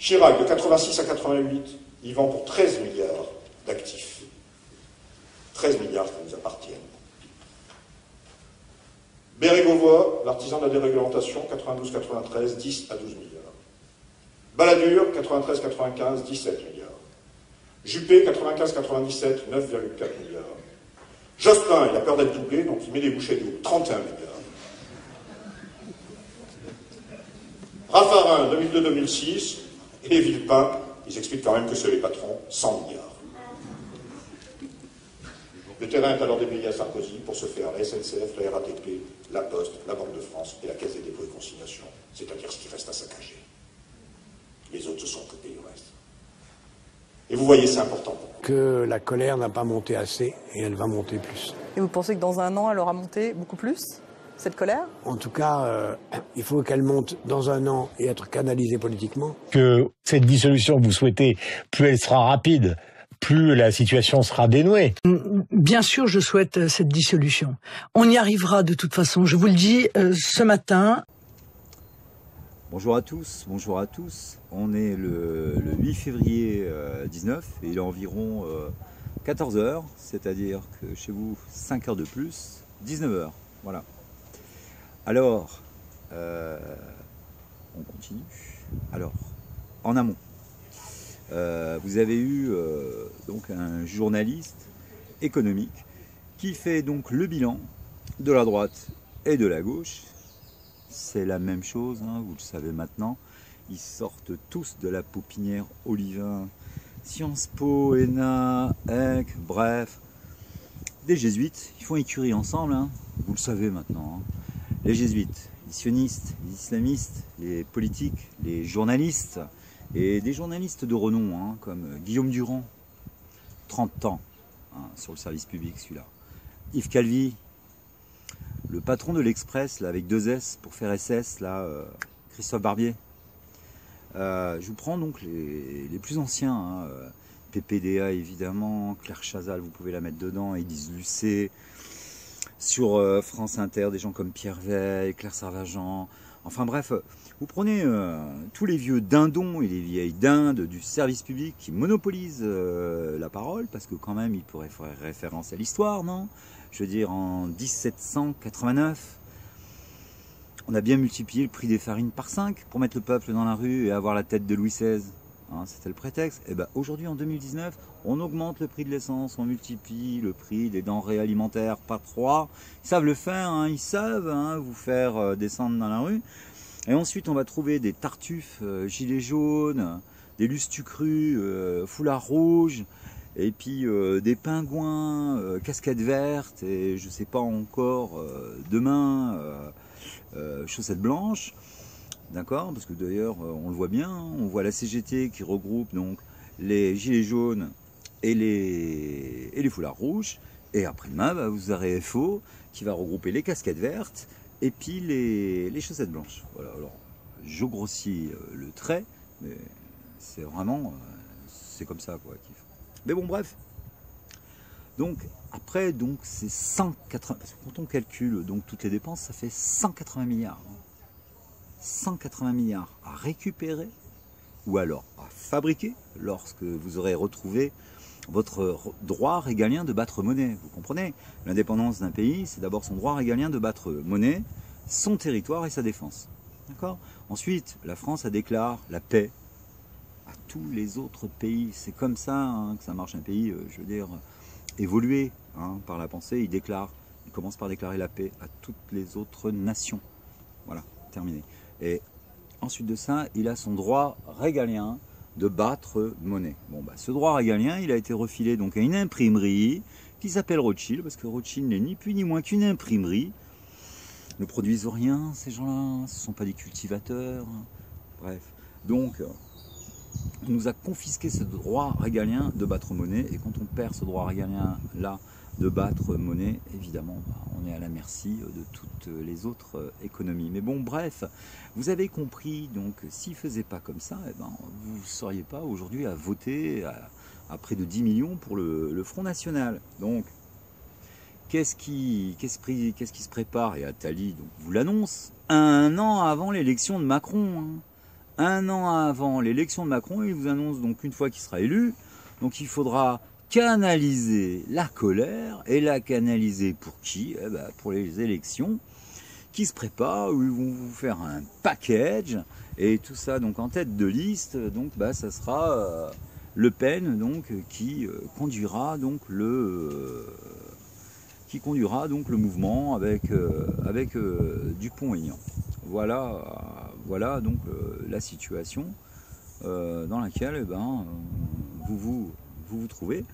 Chirac, de 86 à 88, il vend pour 13 milliards d'actifs. 13 milliards qui nous appartiennent. Bérégovoy, l'artisan de la déréglementation, 92-93, 10 à 12 milliards. Balladur, 93-95, 17 milliards. Juppé, 95-97, 9,4 milliards. Jospin, il a peur d'être doublé, donc il met des bouchées doubles, 31 milliards. Raffarin, 2002-2006, et Villepin, ils expliquent quand même que c'est les patrons, 100 milliards. Le terrain est alors déblayé à Sarkozy pour se faire la SNCF, la RATP, la Poste, la Banque de France et la Caisse des dépôts et consignations, c'est-à-dire ce qui reste à saccager. Les autres se sont occupés du reste. Et vous voyez, c'est important. Que la colère n'a pas monté assez et elle va monter plus. Et vous pensez que dans un an, elle aura monté beaucoup plus, cette colère? En tout cas, il faut qu'elle monte dans un an et être canalisée politiquement. Que cette dissolution que vous souhaitez, plus elle sera rapide, plus la situation sera dénouée. Bien sûr, je souhaite cette dissolution. On y arrivera de toute façon, je vous le dis ce matin. Bonjour à tous, bonjour à tous. On est le 8 février 19 et il est environ 14 h, c'est-à-dire que chez vous 5 heures de plus, 19 h. Voilà. Alors, on continue. Alors, en amont, vous avez eu donc un journaliste économique qui fait donc le bilan de la droite et de la gauche. C'est la même chose, hein, vous le savez maintenant. Ils sortent tous de la Paupinière Olivain, Sciences Po, ENA, EC, bref. Des jésuites, ils font écurie ensemble, hein, vous le savez maintenant. Hein. Les jésuites, les sionistes, les islamistes, les politiques, les journalistes, et des journalistes de renom, hein, comme Guillaume Durand, 30 ans, hein, sur le service public celui-là. Yves Calvi, le patron de l'Express, là, avec 2 S pour faire SS, là, Christophe Barbier. Je vous prends donc les plus anciens, hein, PPDA évidemment, Claire Chazal, vous pouvez la mettre dedans, Élise Lucet, sur France Inter, des gens comme Pierre Veil, Claire Sarvagent, enfin bref, vous prenez tous les vieux dindons et les vieilles dindes du service public qui monopolisent la parole, parce que quand même, ils pourraient faire référence à l'histoire, non? Je veux dire, en 1789, on a bien multiplié le prix des farines par 5 pour mettre le peuple dans la rue et avoir la tête de Louis XVI. Hein, c'était le prétexte. Et ben aujourd'hui, en 2019, on augmente le prix de l'essence, on multiplie le prix des denrées alimentaires par 3. Ils savent le faire, hein, ils savent hein, vous faire descendre dans la rue. Et ensuite, on va trouver des tartuffes, gilets jaunes, des lustucrus, foulards rouges, et puis des pingouins, casquettes vertes, et je sais pas encore, demain, chaussettes blanches, d'accord? Parce que d'ailleurs, on le voit bien, hein, on voit la CGT qui regroupe donc les gilets jaunes et les foulards rouges, et après-demain, bah, vous aurez FO qui va regrouper les casquettes vertes, et puis les chaussettes blanches. Voilà, alors, je grossis le trait, mais c'est vraiment, c'est comme ça, quoi. Mais bon, bref. Donc, après, donc, c'est 180, parce que quand on calcule donc, toutes les dépenses, ça fait 180 milliards. 180 milliards à récupérer, ou alors à fabriquer, lorsque vous aurez retrouvé votre droit régalien de battre monnaie. Vous comprenez? L'indépendance d'un pays, c'est d'abord son droit régalien de battre monnaie, son territoire et sa défense. D'accord? Ensuite, la France, elle déclare la paix à tous les autres pays. C'est comme ça hein, que ça marche un pays, je veux dire, évolué hein, par la pensée. Il commence par déclarer la paix à toutes les autres nations. Voilà, terminé. Et ensuite de ça, il a son droit régalien de battre monnaie. Bon, bah, ce droit régalien, il a été refilé donc à une imprimerie qui s'appelle Rothschild, parce que Rothschild n'est ni plus ni moins qu'une imprimerie. Ils ne produisent rien, ces gens-là, ce ne sont pas des cultivateurs. Bref, donc, on nous a confisqué ce droit régalien de battre monnaie, et quand on perd ce droit régalien-là de battre monnaie, évidemment, on est à la merci de toutes les autres économies. Mais bon, bref, vous avez compris, donc, s'ils ne faisaient pas comme ça, eh ben, vous ne seriez pas aujourd'hui à voter à près de 10 millions pour le Front National. Donc, qu'est-ce qui se prépare? Et Attali donc, vous l'annonce 1 an avant l'élection de Macron. Hein. un an avant l'élection de Macron, il vous annonce donc une fois qu'il sera élu, donc il faudra canaliser la colère, et la canaliser pour qui? Eh ben, pour les élections qui se préparent, où ils vont vous faire un package, et tout ça donc en tête de liste, donc bah, ça sera Le Pen donc, qui conduira donc le mouvement avec Dupont-Aignan. Voilà donc la situation dans laquelle eh ben, vous trouvez.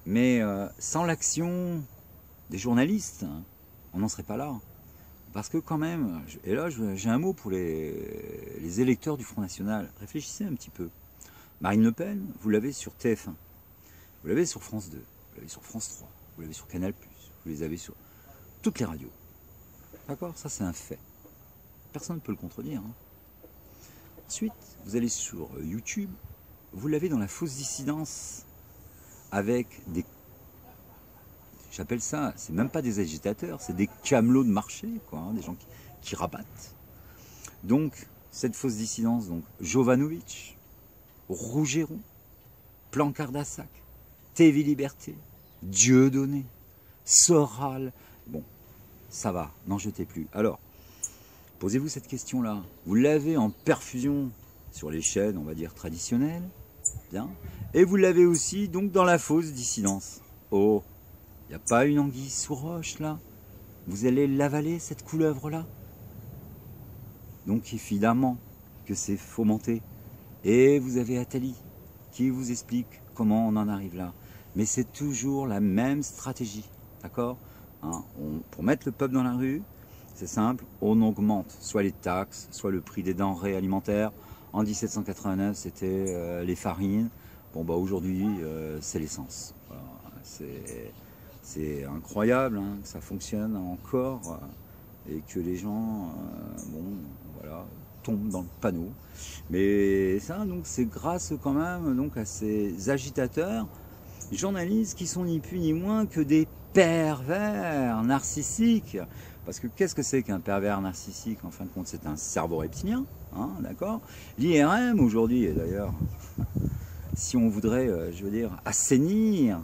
Mais sans l'action des journalistes, on n'en serait pas là. Parce que quand même, et là j'ai un mot pour les électeurs du Front National, réfléchissez un petit peu. Marine Le Pen, vous l'avez sur TF1, vous l'avez sur France 2, vous l'avez sur France 3, vous l'avez sur Canal+, vous les avez sur toutes les radios. D'accord? Ça c'est un fait. Personne ne peut le contredire. Hein. Ensuite, vous allez sur YouTube, vous l'avez dans la fausse dissidence, avec des... J'appelle ça, c'est même pas des agitateurs, c'est des camelots de marché, quoi, hein, des gens qui rabattent. Donc, cette fausse dissidence, donc, Jovanovic, Rougeron, Plancard-Dassac, TV Liberté, Dieudonné, Soral, bon, ça va, n'en jetez plus. Alors, posez-vous cette question-là. Vous l'avez en perfusion sur les chaînes, on va dire, traditionnelles, bien, et vous l'avez aussi, donc, dans la fausse dissidence. Oh, il n'y a pas une anguille sous roche, là? Vous allez l'avaler, cette couleuvre-là? Donc, évidemment que c'est fomenté. Et vous avez Attali qui vous explique comment on en arrive là. Mais c'est toujours la même stratégie, d'accord, hein, pour mettre le peuple dans la rue, c'est simple, on augmente soit les taxes, soit le prix des denrées alimentaires. En 1789, c'était les farines. Bon, bah aujourd'hui, c'est l'essence. Voilà, c'est incroyable hein, que ça fonctionne encore et que les gens, bon, voilà, tombent dans le panneau. Mais ça, donc, c'est grâce quand même donc, à ces agitateurs, journalistes qui sont ni plus ni moins que des pervers narcissiques. Parce que qu'est-ce que c'est qu'un pervers narcissique? En fin de compte, c'est un cerveau reptilien, hein, d'accord? L'IRM aujourd'hui, et d'ailleurs, si on voudrait, je veux dire, assainir,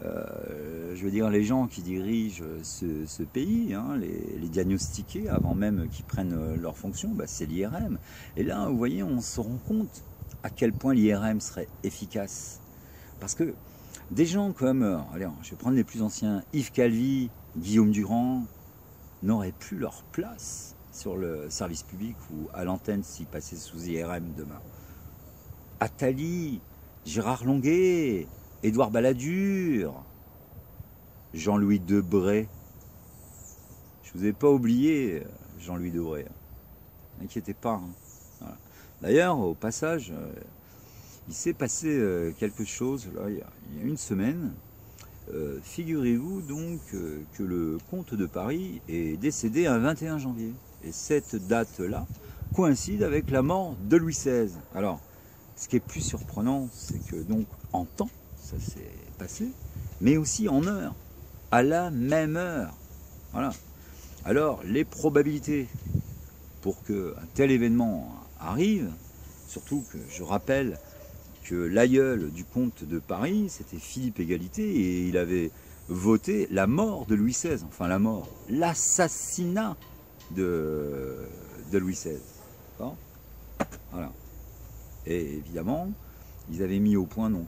je veux dire, les gens qui dirigent ce pays, hein, les diagnostiquer avant même qu'ils prennent leurs fonctions, bah, c'est l'IRM. Et là, vous voyez, on se rend compte à quel point l'IRM serait efficace. Parce que des gens comme, allez, je vais prendre les plus anciens, Yves Calvi, Guillaume Durand, n'auraient plus leur place sur le service public ou à l'antenne s'ils passaient sous IRM demain. Attali, Gérard Longuet, Édouard Balladur, Jean-Louis Debré. Je vous ai pas oublié Jean-Louis Debré. N'inquiétez pas. Hein. Voilà. D'ailleurs, au passage, il s'est passé quelque chose là, il y a une semaine. Figurez-vous donc que le comte de Paris est décédé un 21 janvier. Et cette date-là coïncide avec la mort de Louis XVI. Alors, ce qui est plus surprenant, c'est que donc en temps, ça s'est passé, mais aussi en heure, à la même heure. Voilà. Alors, les probabilités pour qu'un tel événement arrive, surtout que je rappelle que l'aïeul du comte de Paris, c'était Philippe Égalité, et il avait voté la mort de Louis XVI, enfin la mort, l'assassinat de Louis XVI. Voilà. Et évidemment, ils avaient mis au point donc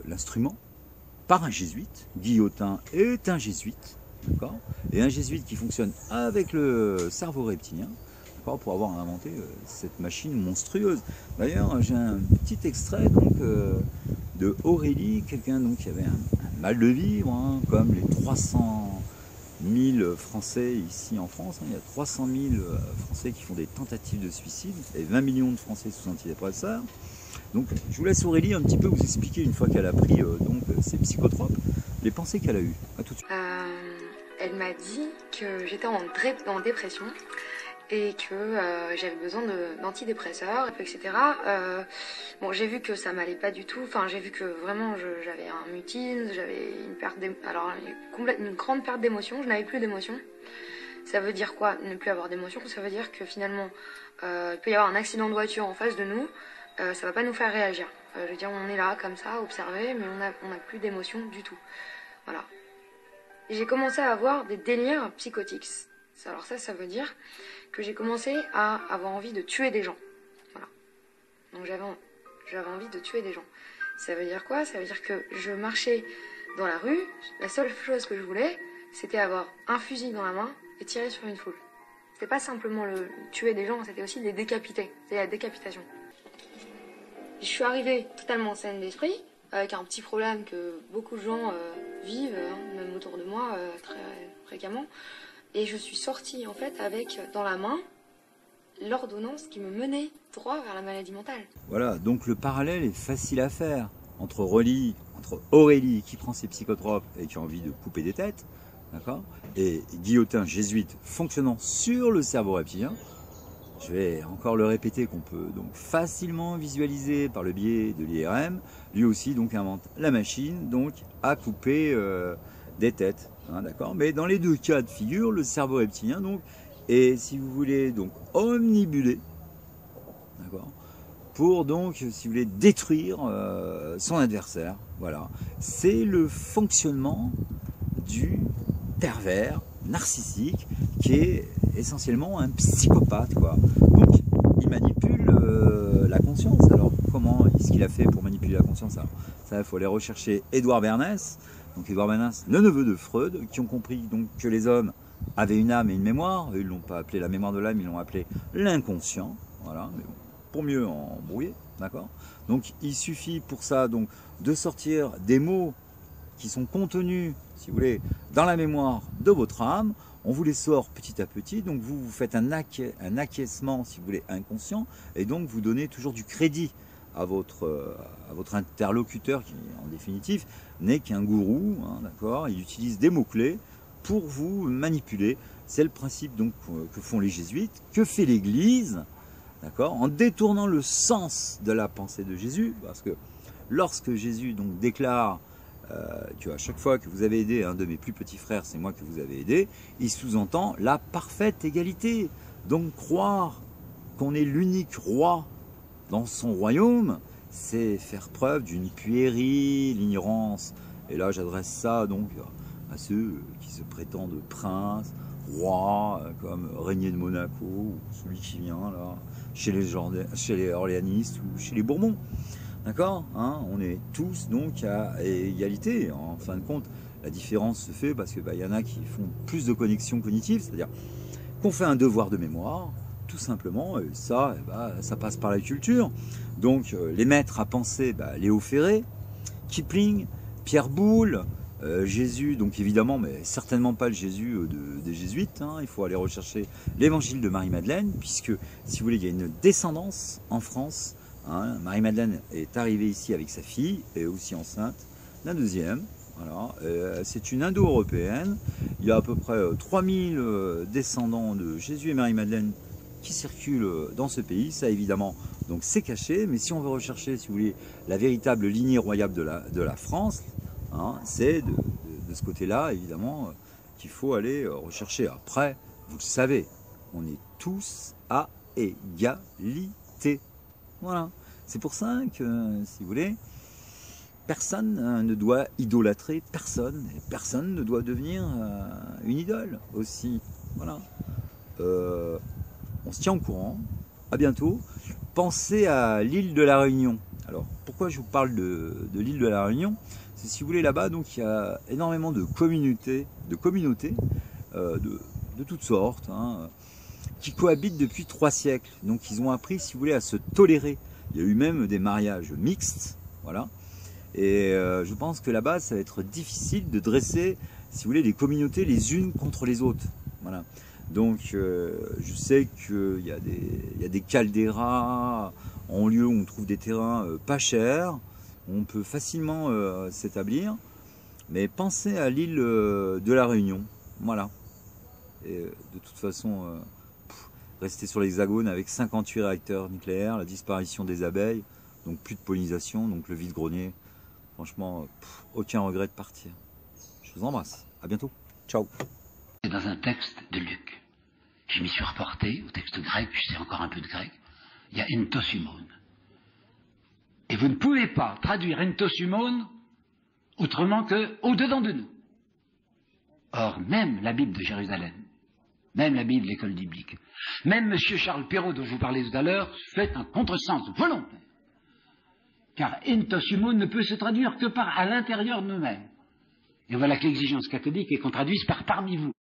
l'instrument par un jésuite. Guillotin est un jésuite, d'accord, et un jésuite qui fonctionne avec le cerveau reptilien, d'accord, pour avoir inventé cette machine monstrueuse. D'ailleurs, j'ai un petit extrait donc de Aurélie, quelqu'un donc qui avait un mal de vivre, hein, comme les 300 000 Français ici en France. Hein, il y a 300 000 Français qui font des tentatives de suicide et 20 millions de Français sous antidépresseurs. Donc je vous laisse Aurélie un petit peu vous expliquer, une fois qu'elle a pris donc ces psychotropes, les pensées qu'elle a eues. À tout de suite. Elle m'a dit que j'étais en dépression et que j'avais besoin d'antidépresseurs, etc. Bon, j'ai vu que ça m'allait pas du tout. Enfin, j'ai vu que vraiment j'avais un mutisme, j'avais une grande perte d'émotion. Je n'avais plus d'émotion. Ça veut dire quoi, ne plus avoir d'émotion? Ça veut dire que finalement, il peut y avoir un accident de voiture en face de nous, ça va pas nous faire réagir. Je veux dire, on est là, comme ça, observer, mais on n'a plus d'émotion du tout. Voilà. Et j'ai commencé à avoir des délires psychotiques. Alors ça veut dire que j'ai commencé à avoir envie de tuer des gens. Voilà. Donc j'avais envie de tuer des gens. Ça veut dire quoi? Ça veut dire que je marchais dans la rue, la seule chose que je voulais, c'était avoir un fusil dans la main et tirer sur une foule. C'était pas simplement le tuer des gens, c'était aussi les décapiter. C'était la décapitation. Je suis arrivée totalement saine d'esprit, avec un petit problème que beaucoup de gens vivent, même autour de moi, très fréquemment. Et je suis sortie en fait avec dans la main l'ordonnance qui me menait droit vers la maladie mentale. Voilà, donc le parallèle est facile à faire entre Aurélie qui prend ses psychotropes et qui a envie de couper des têtes, d'accord, et Guillotin, jésuite, fonctionnant sur le cerveau reptilien. Je vais encore le répéter qu'on peut donc facilement visualiser par le biais de l'IRM. Lui aussi donc invente la machine donc à couper des têtes, hein, d'accord. Mais dans les deux cas de figure, le cerveau reptilien donc est, si vous voulez, donc omnibulé, d'accord, pour donc, si vous voulez, détruire son adversaire. Voilà, c'est le fonctionnement du pervers narcissique qui est essentiellement un psychopathe, quoi. Donc il manipule la conscience. Alors comment est-ce qu'il a fait pour manipuler la conscience? Alors, ça, il faut aller rechercher Édouard Bernays. Donc Édouard Bernays, le neveu de Freud, qui ont compris donc que les hommes avaient une âme et une mémoire. Eux, ils l'ont pas appelé la mémoire de l'âme, ils l'ont appelé l'inconscient. Voilà, mais bon, pour mieux embrouiller, d'accord. Donc il suffit pour ça donc de sortir des mots qui sont contenus, si vous voulez, dans la mémoire de votre âme. On vous les sort petit à petit, donc vous faites un acquiescement, si vous voulez, inconscient, et donc vous donnez toujours du crédit à votre interlocuteur, qui en définitive n'est qu'un gourou, hein, d'accord. Il utilise des mots-clés pour vous manipuler. C'est le principe donc que font les jésuites, que fait l'Église, d'accord, en détournant le sens de la pensée de Jésus, parce que lorsque Jésus donc déclare que à chaque fois que vous avez aidé un de mes plus petits frères, c'est moi que vous avez aidé, il sous-entend la parfaite égalité. Donc croire qu'on est l'unique roi dans son royaume, c'est faire preuve d'une puérile ignorance. Et là j'adresse ça donc à ceux qui se prétendent princes, rois, comme Régnier de Monaco, ou celui qui vient là, chez les Orléanistes ou chez les Bourbons. D'accord, hein, on est tous donc à égalité. En fin de compte, la différence se fait parce que y en a qui font plus de connexions cognitives, c'est-à-dire qu'on fait un devoir de mémoire, tout simplement, et ça, ça passe par la culture. Donc les maîtres à penser, Léo Ferré, Kipling, Pierre Boulle, Jésus, donc évidemment, mais certainement pas le Jésus des jésuites, hein. Il faut aller rechercher l'évangile de Marie-Madeleine, puisque, si vous voulez, il y a une descendance en France. Hein, Marie-Madeleine est arrivée ici avec sa fille, et aussi enceinte d'un deuxième. Voilà. C'est une indo-européenne. Il y a à peu près 3000 descendants de Jésus et Marie-Madeleine qui circulent dans ce pays. Ça, évidemment, donc c'est caché. Mais si on veut rechercher, si vous voulez, la véritable lignée royale de la France, hein, c'est de ce côté-là, évidemment, qu'il faut aller rechercher. Après, vous le savez, on est tous à égalité. Voilà, c'est pour ça que, si vous voulez, personne ne doit idolâtrer personne, et personne ne doit devenir une idole aussi. Voilà, on se tient au courant, à bientôt. Pensez à l'île de la Réunion. Alors, pourquoi je vous parle de l'île de la Réunion? C'est, si vous voulez, là-bas, donc il y a énormément de communautés de toutes sortes, hein, qui cohabitent depuis 3 siècles. Donc ils ont appris, si vous voulez, à se tolérer. Il y a eu même des mariages mixtes, voilà. Et je pense que là-bas, ça va être difficile de dresser, si vous voulez, des communautés les unes contre les autres. Voilà. Donc je sais qu'il y a des calderas en lieu où on trouve des terrains pas chers, où on peut facilement s'établir. Mais pensez à l'île de la Réunion, voilà. Et de toute façon, rester sur l'hexagone avec 58 réacteurs nucléaires, la disparition des abeilles, donc plus de pollinisation, donc le vide-grenier. Franchement, aucun regret de partir. Je vous embrasse. À bientôt. Ciao. C'est dans un texte de Luc. Je m'y suis reporté au texte grec, je sais encore un peu de grec. Il y a entosumon. Et vous ne pouvez pas traduire entosumon autrement que au-dedans de nous. Or, même la Bible de Jérusalem, même la Bible de l'école biblique, même M. Charles Perrault, dont je vous parlais tout à l'heure, fait un contresens volontaire. Car entosumon ne peut se traduire que par à l'intérieur de nous-mêmes. Et voilà que l'exigence catholique est qu'on traduise par parmi vous.